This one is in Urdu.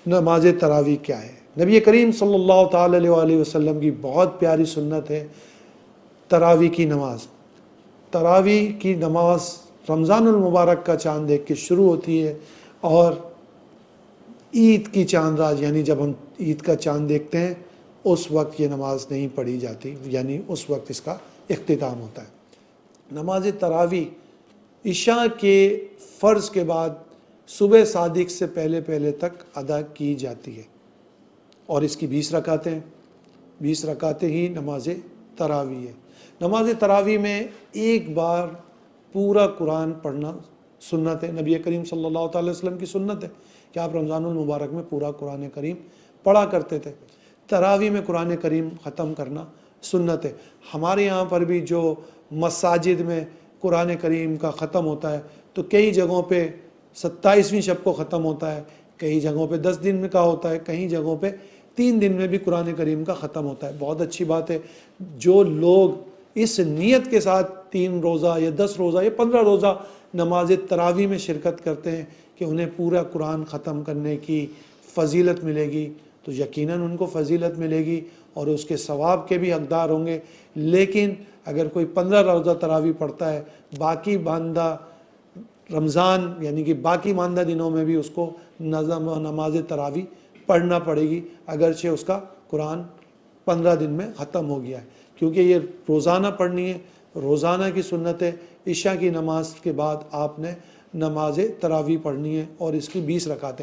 نماز تراویح کیا ہے؟ نبی کریم صلی اللہ تعالی علیہ وسلم کی بہت پیاری سنت ہے تراویح کی نماز۔ تراویح کی نماز رمضان المبارک کا چاند دیکھ کے شروع ہوتی ہے اور عید کی چاند رات یعنی جب ہم عید کا چاند دیکھتے ہیں اس وقت یہ نماز نہیں پڑھی جاتی، یعنی اس وقت اس کا اختتام ہوتا ہے۔ نماز تراویح عشاء کے فرض کے بعد صبح صادق سے پہلے تک ادا کی جاتی ہے اور اس کی 20 رکعتیں 20 رکعتیں ہی نماز تراویح ہے۔ نماز تراویح میں ایک بار پورا قرآن پڑھنا سنت ہے، نبی کریم صلی اللہ تعالی وسلم کی سنت ہے کہ آپ رمضان المبارک میں پورا قرآن کریم پڑھا کرتے تھے۔ تراویح میں قرآن کریم ختم کرنا سنت ہے۔ ہمارے یہاں پر بھی جو مساجد میں قرآن کریم کا ختم ہوتا ہے تو کئی جگہوں پہ 27ویں شب کو ختم ہوتا ہے، کئی جگہوں پہ 10 دن میں کا ہوتا ہے، کئی جگہوں پہ 3 دن میں بھی قرآن کریم کا ختم ہوتا ہے۔ بہت اچھی بات ہے جو لوگ اس نیت کے ساتھ 3 روزہ یا 10 روزہ یا 15 روزہ نماز تراویح میں شرکت کرتے ہیں کہ انہیں پورا قرآن ختم کرنے کی فضیلت ملے گی، تو یقیناً ان کو فضیلت ملے گی اور اس کے ثواب کے بھی حقدار ہوں گے۔ لیکن اگر کوئی 15 روزہ تراویح پڑھتا ہے، باقی باندہ رمضان یعنی کہ باقی ماندہ دنوں میں بھی اس کو نماز تراویح پڑھنا پڑے گی، اگرچہ اس کا قرآن 15 دن میں ختم ہو گیا ہے، کیونکہ یہ روزانہ پڑھنی ہے، روزانہ کی سنت ہے۔ عشاء کی نماز کے بعد آپ نے نماز تراویح پڑھنی ہے اور اس کی 20 رکعتیں